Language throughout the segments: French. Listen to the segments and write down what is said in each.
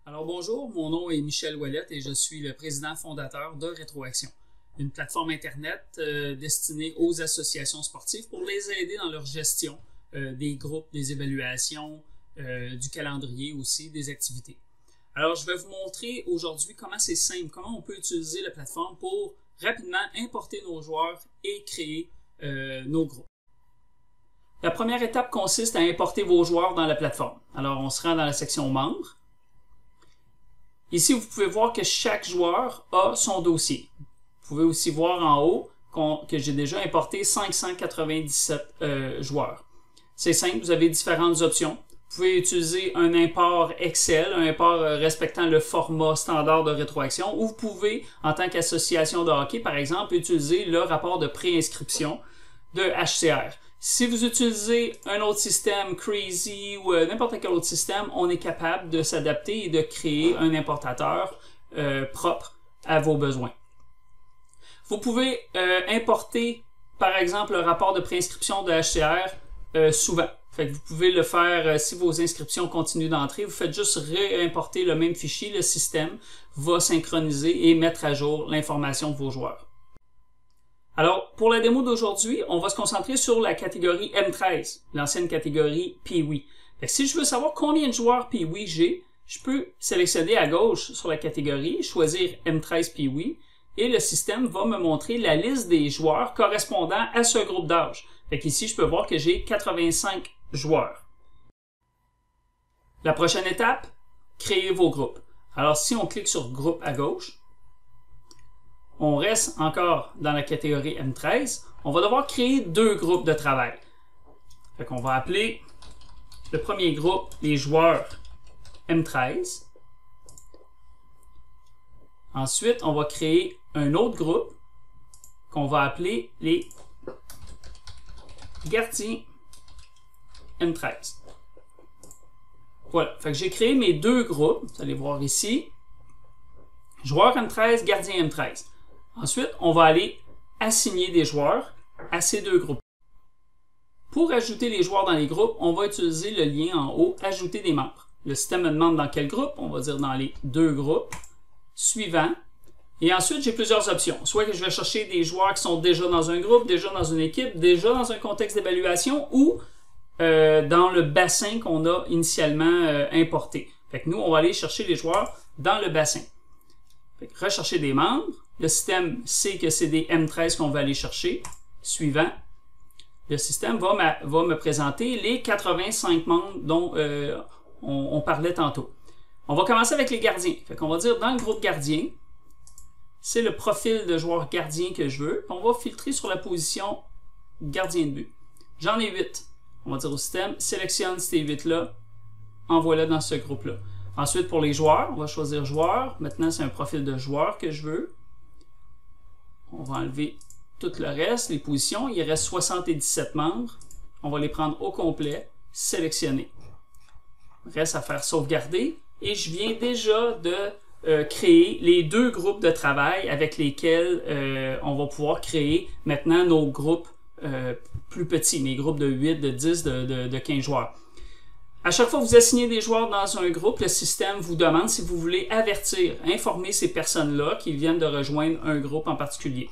Alors bonjour, mon nom est Michel Ouellette et je suis le président fondateur de Rétroaction, une plateforme Internet destinée aux associations sportives pour les aider dans leur gestion des groupes, des évaluations, du calendrier aussi, des activités. Alors je vais vous montrer aujourd'hui comment c'est simple, comment on peut utiliser la plateforme pour rapidement importer nos joueurs et créer nos groupes. La première étape consiste à importer vos joueurs dans la plateforme. Alors on se rend dans la section membres. Ici, vous pouvez voir que chaque joueur a son dossier. Vous pouvez aussi voir en haut que j'ai déjà importé 597 joueurs. C'est simple, vous avez différentes options. Vous pouvez utiliser un import Excel, un import respectant le format standard de rétroaction, ou vous pouvez, en tant qu'association de hockey, par exemple, utiliser le rapport de préinscription de HCR. Si vous utilisez un autre système, Crazy ou n'importe quel autre système, on est capable de s'adapter et de créer un importateur propre à vos besoins. Vous pouvez importer, par exemple, le rapport de préinscription de HCR souvent. Fait que vous pouvez le faire si vos inscriptions continuent d'entrer. Vous faites juste réimporter le même fichier. Le système va synchroniser et mettre à jour l'information de vos joueurs. Alors, pour la démo d'aujourd'hui, on va se concentrer sur la catégorie M13, l'ancienne catégorie Pee-Wee. Si je veux savoir combien de joueurs Pee-Wee j'ai, je peux sélectionner à gauche sur la catégorie, choisir M13 Pee-Wee, et le système va me montrer la liste des joueurs correspondant à ce groupe d'âge. Ici, je peux voir que j'ai 85 joueurs. La prochaine étape, créer vos groupes. Alors, si on clique sur groupe à gauche, on reste encore dans la catégorie M13. On va devoir créer deux groupes de travail. Fait qu'on va appeler le premier groupe les joueurs M13. Ensuite, on va créer un autre groupe qu'on va appeler les gardiens M13. Voilà. Fait que j'ai créé mes deux groupes. Vous allez voir ici. Joueurs M13, gardiens M13. Ensuite, on va aller assigner des joueurs à ces deux groupes. Pour ajouter les joueurs dans les groupes, on va utiliser le lien en haut « Ajouter des membres ». Le système me demande dans quel groupe. On va dire dans les deux groupes. Suivant. Et ensuite, j'ai plusieurs options. Soit que je vais chercher des joueurs qui sont déjà dans un groupe, déjà dans une équipe, déjà dans un contexte d'évaluation ou dans le bassin qu'on a initialement importé. Fait que nous, on va aller chercher les joueurs dans le bassin. Fait que rechercher des membres. Le système sait que c'est des M13 qu'on va aller chercher. Suivant. Le système va me présenter les 85 membres dont on parlait tantôt. On va commencer avec les gardiens. Fait qu'on va dire dans le groupe gardien, c'est le profil de joueur gardien que je veux. On va filtrer sur la position gardien de but. J'en ai 8. On va dire au système, sélectionne ces 8-là, envoie-le dans ce groupe-là. Ensuite, pour les joueurs, on va choisir joueur. Maintenant, c'est un profil de joueur que je veux. On va enlever tout le reste, les positions. Il reste 77 membres. On va les prendre au complet, sélectionner. Il reste à faire sauvegarder. Et je viens déjà de créer les deux groupes de travail avec lesquels on va pouvoir créer maintenant nos groupes plus petits, mes groupes de 8, de 10, de 15 joueurs. À chaque fois que vous assignez des joueurs dans un groupe, le système vous demande si vous voulez avertir, informer ces personnes-là qui viennent de rejoindre un groupe en particulier.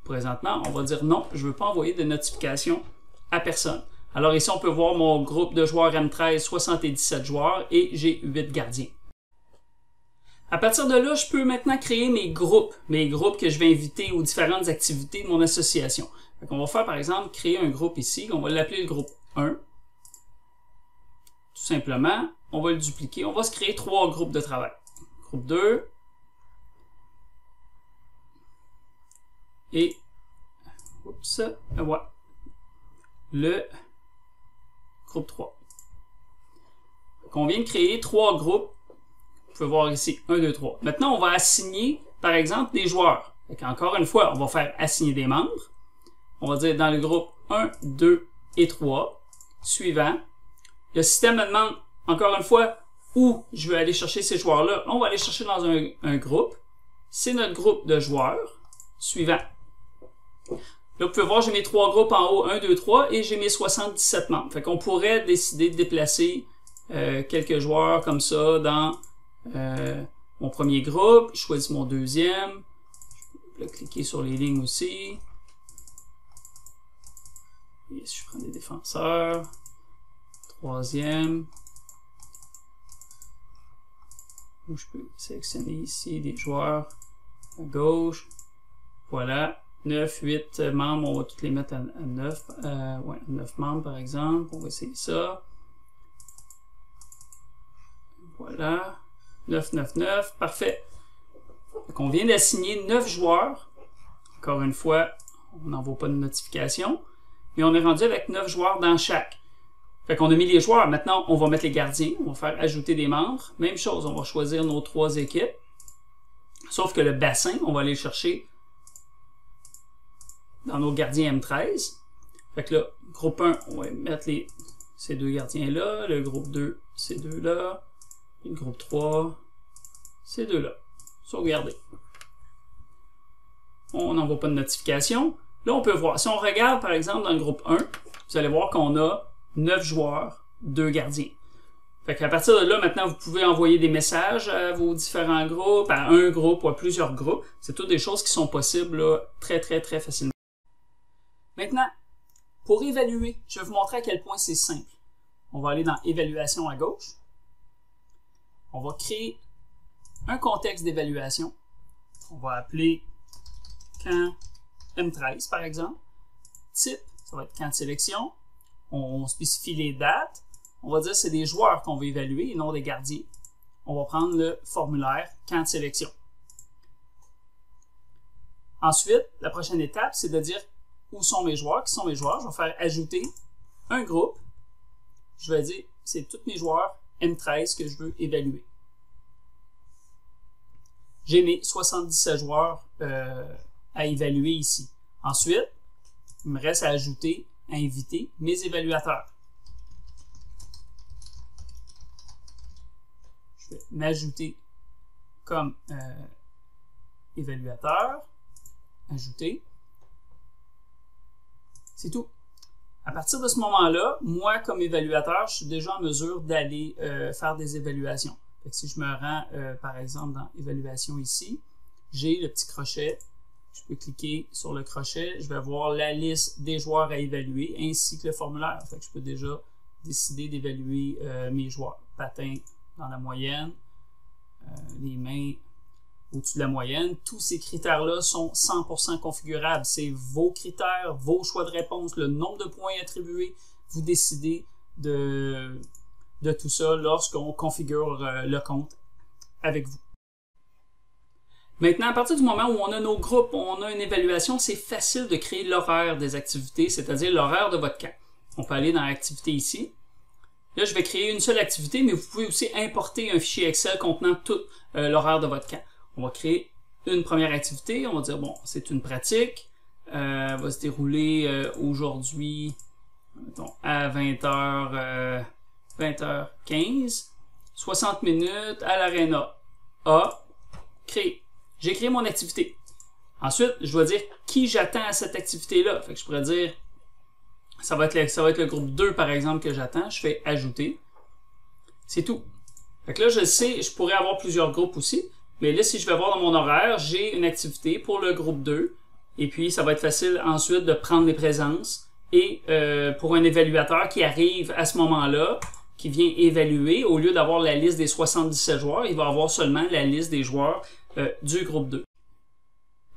Présentement, on va dire non, je ne veux pas envoyer de notification à personne. Alors ici, on peut voir mon groupe de joueurs M13, 77 joueurs et j'ai 8 gardiens. À partir de là, je peux maintenant créer mes groupes que je vais inviter aux différentes activités de mon association. On va faire par exemple créer un groupe ici, on va l'appeler le groupe 1. Tout simplement, on va le dupliquer. On va se créer 3 groupes de travail. Groupe 2. Et ouais, le groupe 3. On vient de créer 3 groupes. Vous pouvez voir ici, 1, 2, 3. Maintenant, on va assigner, par exemple, des joueurs. Encore une fois, on va faire assigner des membres. On va dire dans le groupe 1, 2 et 3. Suivant. Le système me demande, encore une fois, où je veux aller chercher ces joueurs-là. On va aller chercher dans un groupe. C'est notre groupe de joueurs. Suivant. Là, vous pouvez voir, j'ai mes 3 groupes en haut, 1, 2, 3, et j'ai mes 77 membres. Fait qu'on pourrait décider de déplacer quelques joueurs comme ça dans mon premier groupe, je choisis mon deuxième, je peux cliquer sur les lignes aussi. Et si je prends des défenseurs, troisième, je peux sélectionner ici des joueurs à gauche, voilà, 9, 8 membres, on va tous les mettre à 9, ouais, 9 membres par exemple, on va essayer ça. Voilà, 9, 9, 9, parfait. Donc on vient d'assigner 9 joueurs. Encore une fois, on n'envoie pas de notification. Mais on est rendu avec 9 joueurs dans chaque. Fait qu'on a mis les joueurs. Maintenant, on va mettre les gardiens. On va faire ajouter des membres. Même chose, on va choisir nos 3 équipes. Sauf que le bassin, on va aller le chercher dans nos gardiens M13. Fait que là, groupe 1, on va mettre ces 2 gardiens-là. Le groupe 2, ces 2-là. Le groupe 3, ces 2-là. Sauvegarder. On n'envoie pas de notification. Là, on peut voir. Si on regarde, par exemple, dans le groupe 1, vous allez voir qu'on a 9 joueurs, 2 gardiens. Fait qu'à partir de là, maintenant, vous pouvez envoyer des messages à vos différents groupes, à un groupe ou à plusieurs groupes. C'est toutes des choses qui sont possibles là, très, très, très facilement. Maintenant, pour évaluer, je vais vous montrer à quel point c'est simple. On va aller dans Évaluation à gauche. On va créer un contexte d'évaluation. On va appeler camp M13, par exemple. Type, ça va être camp de sélection. On spécifie les dates. On va dire que c'est des joueurs qu'on veut évaluer et non des gardiens. On va prendre le formulaire camp de sélection. Ensuite, la prochaine étape, c'est de dire où sont mes joueurs, qui sont mes joueurs. Je vais faire ajouter un groupe. Je vais dire, c'est tous mes joueurs M13 que je veux évaluer. J'ai mes 77 joueurs à évaluer ici. Ensuite, il me reste à ajouter, à inviter mes évaluateurs. Je vais m'ajouter comme évaluateur. Ajouter. C'est tout. À partir de ce moment-là, moi, comme évaluateur, je suis déjà en mesure d'aller faire des évaluations. Fait que si je me rends, par exemple, dans Évaluation ici, j'ai le petit crochet. Je peux cliquer sur le crochet. Je vais voir la liste des joueurs à évaluer, ainsi que le formulaire. Fait que je peux déjà décider d'évaluer mes joueurs. Patin dans la moyenne, les mains au-dessus de la moyenne. Tous ces critères-là sont 100% configurables. C'est vos critères, vos choix de réponse, le nombre de points attribués. Vous décidez de tout ça lorsqu'on configure le compte avec vous. Maintenant, à partir du moment où on a nos groupes, on a une évaluation, c'est facile de créer l'horaire des activités, c'est-à-dire l'horaire de votre camp. On peut aller dans Activité ici. Là, je vais créer une seule activité, mais vous pouvez aussi importer un fichier Excel contenant tout l'horaire de votre camp. On va créer une première activité. On va dire, bon, c'est une pratique. Elle va se dérouler aujourd'hui à 20h15. 60 minutes à l'Arena A. Créer. J'ai créé mon activité. Ensuite, je dois dire qui j'attends à cette activité-là. Fait que je pourrais dire, ça va être le groupe 2, par exemple, que j'attends. Je fais ajouter. C'est tout. Fait que là, je sais, je pourrais avoir plusieurs groupes aussi. Mais là, si je vais voir dans mon horaire, j'ai une activité pour le groupe 2. Et puis, ça va être facile ensuite de prendre les présences. Et pour un évaluateur qui arrive à ce moment-là, qui vient évaluer, au lieu d'avoir la liste des 77 joueurs, il va avoir seulement la liste des joueurs du groupe 2.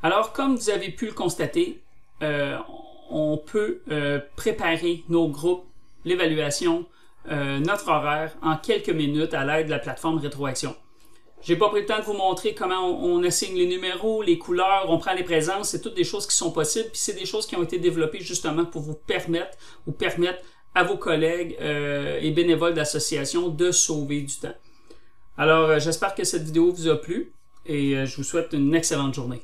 Alors, comme vous avez pu le constater, on peut préparer nos groupes, l'évaluation, notre horaire en quelques minutes à l'aide de la plateforme Rétroaction. J'ai pas pris le temps de vous montrer comment on assigne les numéros, les couleurs, on prend les présences, c'est toutes des choses qui sont possibles, puis c'est des choses qui ont été développées justement pour vous permettre à vos collègues et bénévoles d'association de sauver du temps. Alors, j'espère que cette vidéo vous a plu et je vous souhaite une excellente journée.